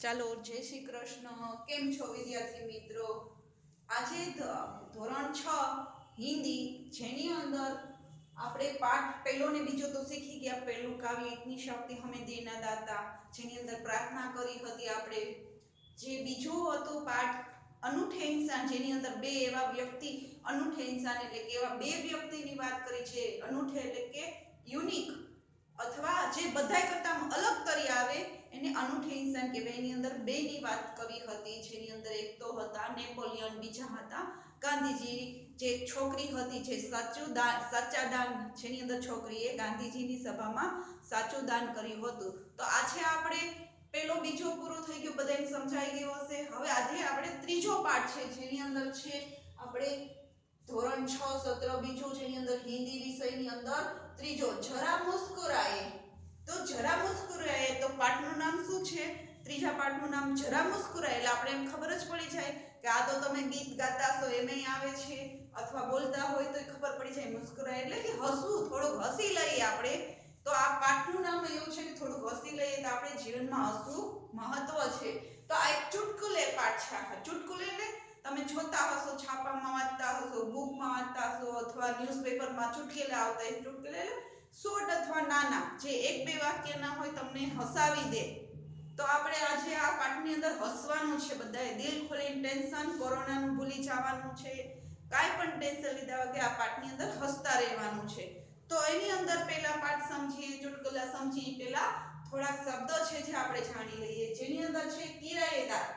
ચાલો, જય શ્રી કૃષ્ણ. કેમ છો વિદ્યાર્થી મિત્રો? આજે ધોરણ 6 હિન્દી જેની અંદર આપણે પાઠ પહેલો ને બીજો તો શીખી ગયા. પહેલું કાવ્ય ઇતની શક્તિ હમે દેના દાતા, જેની અંદર પ્રાર્થના કરી હતી આપણે. જે બીજો હતો પાઠ અનૂઠે ઇન્સાન, જેની અંદર બે એવા વ્યક્તિ, અનૂઠે ઇન્સાન એટલે કે એવા બે વ્યક્તિની વાત કરી છે. અનૂઠે એટલે કે યુનિક અથવા જે બધાય કરતા અલગ તરી આવે એને અનૂઠે ઇન્સાન કહેવાય. એની અંદર બે ની વાત કરી હતી, જેની અંદર એક તો હતા નેપોલિયન, બીજા હતા ગાંધીજી. જે છોકરી હતી જે સાચા દાન, જેની અંદર છોકરીએ ગાંધીજીની સભામાં સાચું દાન કર્યું હતું. તો આજે આપણે પેલો બીજો પૂરો થઈ ગયો, બધાને સમજાઈ ગયો હશે. હવે આજે આપણે ત્રીજો પાઠ છે, જેની અંદર છે આપણે ધોરણ 6 સત્ર બીજો, જેની અંદર હિન્દી વિષયની અંદર ત્રીજો જરા મુસ્કુરાએ. તો જરા મુસ્કુરાએ તો પાઠનું નામ શું છે? ત્રીજા પાઠનું નામ જરા મુસ્કુરાએ. એટલે આપણે એમ ખબર જ પડી જાય કે આ તો તમે ગીત ગાતા છો એમાંય આવે છે, અથવા બોલતા હોય તો ખબર પડી જાય. મુસ્કુરાએ એટલે કે હસવું, થોડુંક હસી લઈએ આપણે. તો આ પાઠનું નામ એવું છે કે થોડુંક હસી લઈએ તો આપણે જીવનમાં હસવું મહત્વ છે. તો આ એક ચુટકુલે પાઠ છે. આખા ચુટકુલે એટલે તમે જોતા હશો, છાપામાં વાંચતા હશો, બુકમાં વાંચતા હશો, અથવા ન્યૂઝપેપરમાં ચુટકુલા આવતા. એ ચુટકુલે એટલે શોર્ટ અથવા નાના, જે એક બે વાક્યના હોય, તમને હસાવી દે. તો આપણે આજે આ પાઠની અંદર હસવાનું છે. બધાએ દિલ ખોલીને, ટેન્શન કોરોનાનું ભૂલી જવાનું છે. કાંઈ પણ ટેન્શન લીધા વગર આ પાઠની અંદર હસતા રહેવાનું છે. તો એની અંદર પહેલા પાઠ સમજીએ, ચુટકુલા સમજીએ પહેલા થોડાક શબ્દો છે જે આપણે જાણી લઈએ. જેની અંદર છે કિરાએદાર.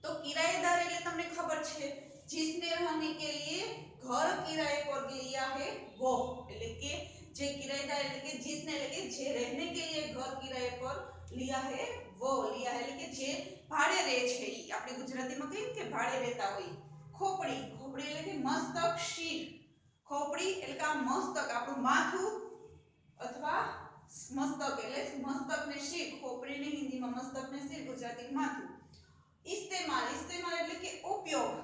तो किराएदार એટલે તમને ખબર છે, जिसने रहने के लिए घर किराए पर लिया है वो. એટલે કે જે કિરાएदार એટલે કે जिसने એટલે કે જે रहने के लिए घर किराए पर लिया है वो. लिया એટલે કે જે ભાડે રહે છે. આપણે ગુજરાતીમાં કહીએ કે ભાડે રહેતા હોય. ખોપડી. ખોપડી એટલે કે મસ્તક, શીર. ખોપડી એટલે કે આ મસ્તક, આપણું માથું અથવા મસ્તક એટલે મસ્તકને શીર. ખોપડીને હિન્દીમાં મસ્તકને શીર, ગુજરાતીમાં માથું. इस्तेमाल. इस्तेमाल એટલે કે ઉપયોગ.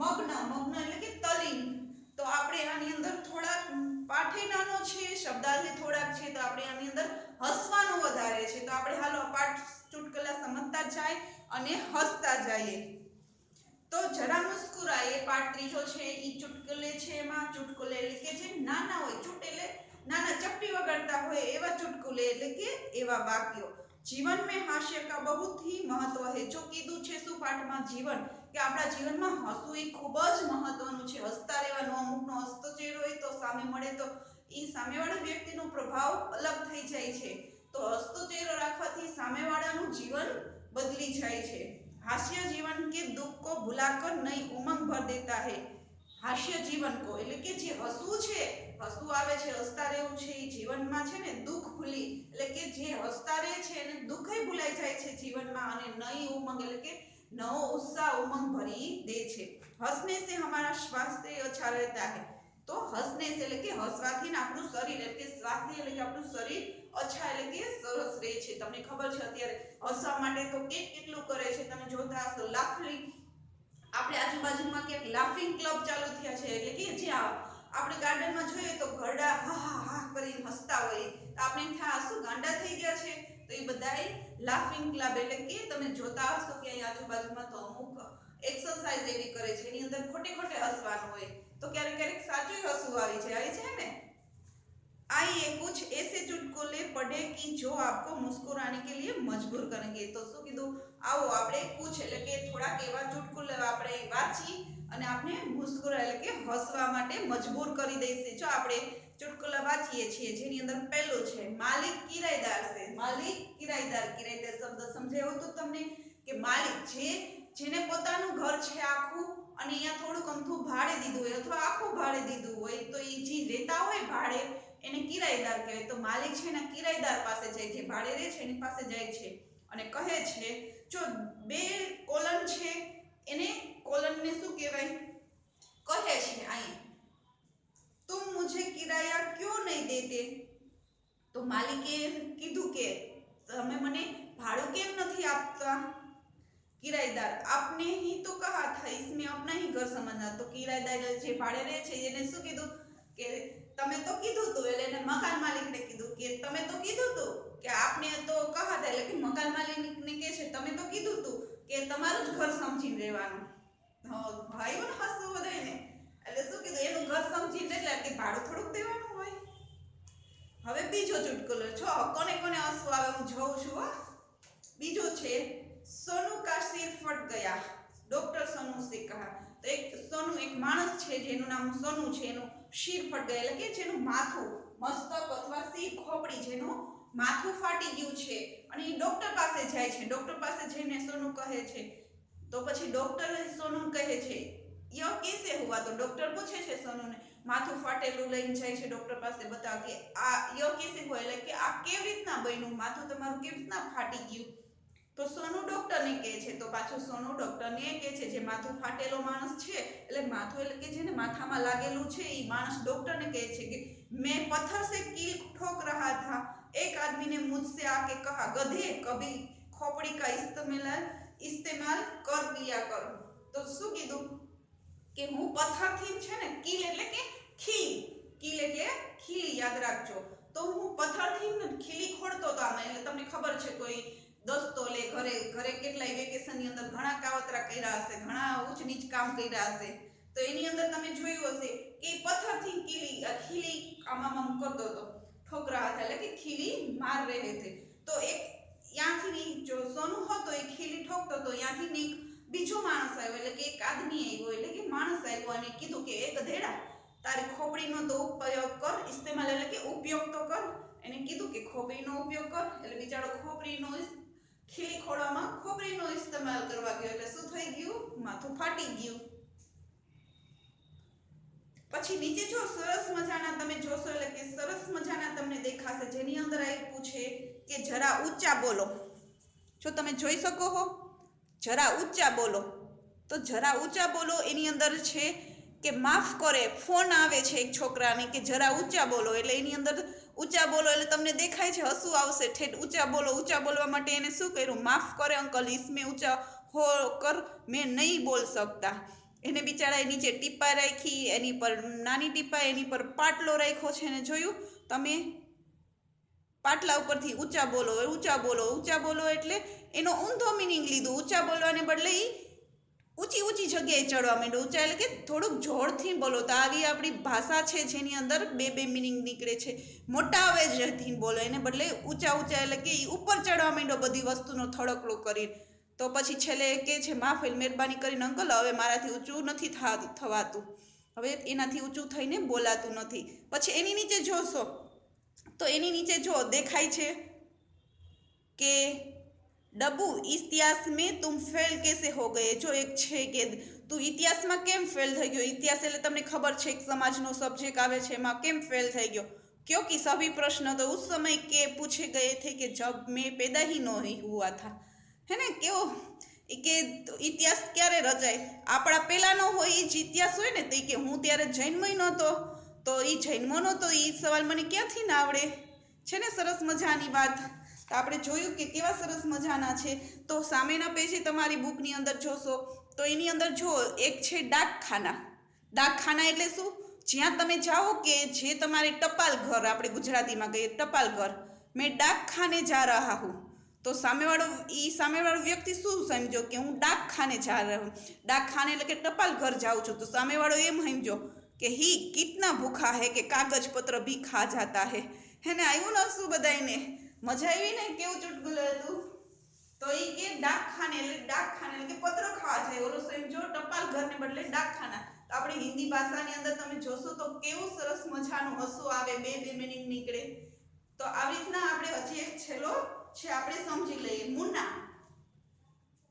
મગ્ન. મગ્ન એટલે કે તલીન. તો આપણે આની અંદર થોડાક પાઠે નાનો છે, શબ્દાર્થી થોડાક છે, તો આપણે આની અંદર હસવાનું વધારે છે. તો આપણે હાલો પાઠ ચુટકલા સમજતા જાય અને હસતા જઈએ. તો જરા મુસ્કુરાએ પાઠ ત્રીજો છે. ઈ ચુટકુલે છે. એમાં ચુટકુલે એટલે કે જે નાના હોય, ચૂટ એટલે નાના ચપટી વગાડતા હોય એવા ચુટકુલે એટલે કે એવા વાક્યો. जीवन में हास्य का बहुत ही महत्व है. जो કીધું છે શું પાઠમાં? જીવન, કે આપણા જીવનમાં હસવું એ ખૂબ જ મહત્વનું છે. હસતા રહેવાનું. અમુકનો હસતો ચહેરો હોય તો સામે મળે તો એ સામેવાળા વ્યક્તિનો પ્રભાવ અલગ થઈ જાય છે. તો હસતો ચહેરો રાખવાથી સામેવાળાનું જીવન બદલી જાય છે. हास्य जीवन के दुख को भुलाकर नई उमंग भर देता है. હાસ્ય જીવન કો એટલે કે જે હસવું છે, હસવું આવે છે, હસતા રહેવું છે, એ જીવનમાં છે ને દુઃખ ભૂલી એટલે કે જે હસતા રહે છે એને દુઃખય ભૂલાઈ જાય છે જીવનમાં, અને નઈ ઉમંગ એટલે કે નવો ઉત્સાહ ઉમંગ ભરી દે છે. હસને से हमारा स्वास्थ्य अच्छा रहता है. તો હસને से એટલે કે હસવાથી આપણું શરીર એટલે કે સ્વાસ્થ્ય એટલે કે આપણું શરીર અચ્છા એટલે કે સરસ રહે છે. તમને ખબર છે અત્યારે હસવા માટે તો કેટલું કરે છે. તમે જોતા હશો લાફિંગ. આપણે આજુબાજુમાં ક્યાંક લાફિંગ ક્લબ ચાલુ થયા છે. એટલે કે જ્યાં આપણે ગાર્ડનમાં જોઈએ તો ઘરડા હા હા હા કરીને હસતા હોય. આપણે એમ થાય શું ગાંડા થઈ ગયા છે? તો એ બધાય લાફિંગ ક્લબ એટલે કે તમે જોતા હશો કે અહીં આજુબાજુમાં તો અમુક એક્સરસાઇઝ એવી કરે છે, એની અંદર ખોટે ખોટે હસવાનું હોય. તો ક્યારેક ક્યારેક સાચું હસવું આવી છે ને. आइए कुछ ऐसे चुटकुले पढ़े कि जो आपको मुस्कुराने के लिए मजबूर करेंगे. तो શું કીધું? આવો આપણે કુછ એટલે કે થોડાક એવા ચુટકુલે આપણે વાંચી અને આપણે મુસ્કુરા એટલે કે હસવા માટે મજબૂર કરી દઈશું. જો આપણે ચુટકુલા વાંચીએ છીએ, જેની અંદર પહેલું છે માલિક કિરાયદાર છે. માલિક કિરાયદાર. કિરાયદાર શબ્દ સમજાયો તો તમને કે માલિક જેને પોતાનું ઘર છે આખું, અને અહીંયા થોડુંક અમથું ભાડે દીધું હોય અથવા આખું ભાડે દીધું હોય, તો એ જે રહેતા હોય ભાડે એને કિરાયદાર કહેવાય. તો માલિક છે એના કિરાયદાર પાસે જાય છે, ભાડે રહે છે એની પાસે જાય છે અને કહે છે, જો બે કોલન છે એને કોલનને શું કહેવાય? કહે છે અહીં, तुम मुझे किराया क्यों नहीं देते. તો માલિકે કીધું કે તમે મને ભાડું કેમ નથી આપતા? किराएदार आपने ही तो कहा था इसमें अपना ही घर समझना. तो किराएदार જે ભાડે રહે છે એને શું કીધું કે તમે તો કીધું તું. એટલે એને મકાન માલિકને કીધું કે તમે તો કીધું તું કે આપને તો કહા હતા. એટલે કે મકાન માલિકને કહે છે તમે ઘર સમજીને રહેવાનું. ભાઈઓ ને હસવું બધાને એટલે શું કીધું એનું ઘર સમજીને એટલે કે ભાડું થોડુંક દેવાનું હોય. હવે બીજો ચુટકુલો છો કોને કોને હસવું આવે હું જોઉં છું. બીજો છે સોનુ કા સિર ફટ ગયા ડોક્ટર સોનુ સે કહા. તો એક સોનુ એક માણસ છે જેનું નામ સોનુ છે, એનું શિર ફટ ગયા એટલે કે જેનું માથું મસ્તક અથવા સિર ખોપડી જેનું માથું ફાટી ગયું છે અને એ ડોક્ટર પાસે જાય છે. ડોક્ટર પાસે જઈને સોનુ કહે છે તો પછી ડોક્ટર સોનુ કહે છે યો કેસે હુઆ. તો ડોક્ટર પૂછે છે સોનુને માથું ફાટેલું લઈને જાય છે ડોક્ટર પાસે બતાવ કે આ યો કેસે હુઆ એટલે કે આ કેવી રીતના બન્યું, માથું તમારું કેવી રીતના ફાટી ગયું. તો સોનુ ડોક્ટરને કહે છે તો પાછું સોનુ ડોક્ટરને કહે છે જે માથું ફાટેલો માણસ છે એટલે માથું એટલે કે જેને માથામાં લાગેલું છે એ માણસ ડોક્ટરને કહે છે કે મેં પથ્થર से कील ठोक रहा था, एक आदमी ने मुझसे आके कहा गधे कभी खोपड़ी का इस्तेमाल कर लिया करो. તો શું કીધું કે હું પથ્થરથી છે ને કીલ એટલે કે કીલ એટલે ખીલી યાદ રાખજો. તો હું પથ્થરથી ખીલી ખોડતો હતો આમાં એટલે તમને ખબર છે કોઈ દોસ્તો લે ઘરે કેટલાય વેકેશનની અંદર ઘણા કાવતરા કર્યા હશે, ઘણા ઊંચ નીચ કામ કર્યા હશે. તો એની અંદર તમે જોયું હશે કે પથ્થરથી ખીલી આમ કરતો હતો, ઠોક રહા था એટલે કે ખીલી માર રહે थे. તો એક ત્યાંથી જો સોનુ હતો એ ખીલી ઠોકતો હતો, ત્યાંથી બીજો માણસ આવ્યો એટલે કે એક આદમી આવ્યો એટલે કે માણસ આવ્યો અને કીધું કે એક ગધેડા તારી ખોપડીનો તો ઉપયોગ કર, ઇસ્તેમાલ એટલે કે ઉપયોગ તો કર. એને કીધું કે ખોપડીનો ઉપયોગ કર એટલે બિચારો ખોપડીનો ખીલી ખોડવામાં ખોપડીનો ઇસ્તેમાલ કરવા ગયો એટલે શું થઈ ગયું, માથું ફાટી ગયું. પછી નીચે જો સરસ મજાના તમે જોશો એટલે કે સરસ મજાના તમને દેખાશે જેની અંદર આપ્યું છે કે જરા ઊંચા બોલો. જો તમે જોઈ શકો છો જરા ઊંચા બોલો. તો જરા ઊંચા બોલો એની અંદર છે કે માફ કરે ફોન આવે છે એક છોકરાને કે જરા ઊંચા બોલો એટલે એની અંદર ઊંચા બોલો એટલે તમને દેખાય છે હસવું આવશે ઠેઠ ઊંચા બોલો. ઊંચા બોલવા માટે એને શું કર્યું, માફ કરે અંકલ इसमें ઊંચા હો કર મેં નહીં બોલ सकता. એને બિચારાએ નીચે ટીપા રાખી, એની પર નાની ટીપા, એની પર પાટલો રાખ્યો છે ને જોયું તમે પાટલા ઉપરથી ઊંચા બોલો. ઊંચા બોલો એટલે એનો ઊંધો મિનિંગ લીધું. ઊંચા બોલવાને બદલે ઊંચી જગ્યાએ ચડવા માંડ્યો. ઊંચા એટલે કે થોડુંક જોરથી બોલો. તો આવી આપણી ભાષા છે જેની અંદર બે મિનિંગ નીકળે છે. મોટા અવાજથી બોલો એને બદલે ઊંચા એટલે કે ઉપર ચડવા માંડ્યો બધી વસ્તુનો થડકડો કરીને. તો પછી છેલ્લે કહે છે માફ મહેરબાની કરીને અંકલ હવે મારાથી ઊંચું નથી થવાતું, હવે એનાથી ઊંચું થઈને બોલાતું નથી. પછી એની નીચે જોશો તો એની નીચે જો દેખાય છે કે ડબ્બુ ઇતિહાસ મેં તુમ ફેલ કેસે હો ગયે. જો એક છે કે તું ઇતિહાસમાં કેમ ફેલ થઈ ગયો. ઇતિહાસ એટલે તમને ખબર છે એક સમાજનો સબ્જેક્ટ આવે છે એમાં કેમ ફેલ થઈ ગયો. क्योंकि सभी प्रश्न तो उस समय के पूछे गए थे कि जब मैं पैदा ही नहीं हुआ था. है ने કેવો કે ઇતિહાસ ક્યારે રચાય આપણા પહેલાનો હોય એ જ ઇતિહાસ હોય ને. તો કે હું ત્યારે જન્મય નહોતો તો એ જન્મો નહોતો એ સવાલ મને ક્યાંથી ના આવડે છે ને. સરસ મજાની વાત. તો આપણે જોયું કે કેવા સરસ મજાના છે. તો સામેના પેજે તમારી બુકની અંદર જોશો તો એની અંદર જો એક છે ડાકખાના એટલે શું, જ્યાં તમે જાઓ કે જે તમારે ટપાલ ઘર આપણે ગુજરાતીમાં કહીએ ટપાલ ઘર. મેં ડાકખાને જા રહા હું. તો સામેવાળો વ્યક્તિ શું સમજો કે હું ડાકખાને જા રહા હું. ડાકખાને એટલે કે ટપાલ ઘર જાઉં છું. તો સામેવાળો એમ સમજો કે હી કિતના ભૂખા હે કે કાગજ પત્ર ભી ખા જાતા હે. હે ને આવ્યું ને શું બધાને મજા આવી ને કેવું ચુટકુલું હતું. તો એ કે ડાકખાને એટલે કે પત્ર ખાવા જાય. ઓલો સમજો ટપાલ ઘરને બદલે ડાકખાના. તો આપણી હિન્દી ભાષાની અંદર તમે જોશો તો કેવું સરસ મજાનું હસવું આવે, બે મિનિંગ નીકળે. તો આવી રીતના આપણે હજી એક છેલ્લો છે આપણે સમજી લઈએ. મુન્ના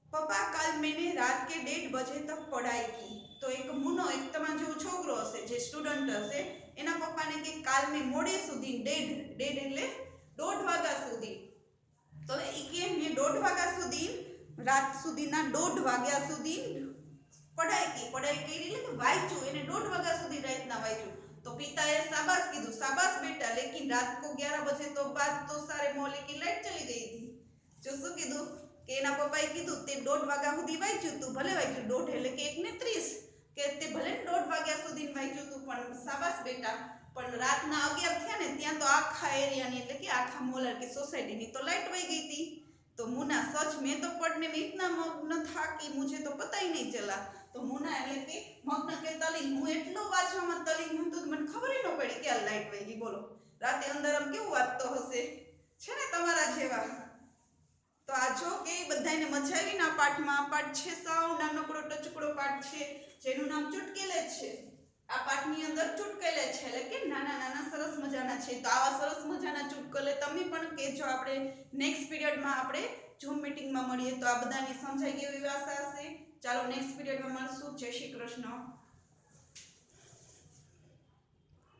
પપ્પા કાલ મેને રાત કે 1:30 બજે તક પઢાઈ કી. તો એક મુન્નો એક તમારો જેવો છોકરો હશે જે સ્ટુડન્ટ હશે એના પપ્પાને કે કાલ મેં મોડે સુધી 1:30 એટલે 1:30 વાગ્યા સુધી. તો એ કે મેં 1:30 વાગ્યા સુધી રાત સુધીના 1:30 વાગ્યા સુધી પઢાઈ કરી એટલે કે વાંચ્યું. એને 1:30 વાગ્યા સુધી રાતના વાંચ્યું. तो पिता ने शाबाश कीधु, शाबाश बेटा, लेकिन रात को 11 बजे तो बाद तो सारे मोहल्ले की लाइट चली गई थी. जो શું કીધું કે એના પપ્પાએ કીધું તે 1:30 વાગ્યા સુધી વાંચ્યું તું, ભલે વાંચ્યું 1:30 એટલે કે 1:30 કે તે ભલે 1:30 વાગ્યા સુધી વાંચ્યું તું પણ શાબાશ બેટા, પણ રાતના 11 થયા ને ત્યાં તો આખા એરિયાની એટલે કે આખા મોહલ્લા કે સોસાયટીની તો લાઈટ વહી ગઈ હતી. तो मुना सच में तो पढ़ने में इतना मग्न था कि मुझे तो पता ही नहीं चला। तो मुना એટલે કે મગ્ન કે તલીન, હું એટલો વાંચવામાં તલીન હું તો મને ખબર ન પડી કે આ લાઈટ વહી ગઈ। બોલો રાતે અંદર આમ કેવું વાંચતો હશે, છે ને તમારા જેવા। તો આ જો કે બધાને મજા આવી ને આ પાઠમાં। આ પાઠ છે સાવ નાનકડો ટચકડો પાઠ છે જેનું નામ ચુટકીલે છે। આ પાઠની અંદર ચુટકીલે છે એટલે કે નાના નાના સરસ મજાના છે। તો આવા સરસ મજાના ચુટકલે તમે પણ કહેજો। આપણે નેક્સ્ટ પીરિયડમાં આપણે ઝૂમ મીટિંગમાં મળીએ। તો આ બધાને સમજાઈ ગઈ એવી આશા હશે। ચાલો નેક્સ્ટ પીરિયડમાં મળશું। જય શ્રી કૃષ્ણ।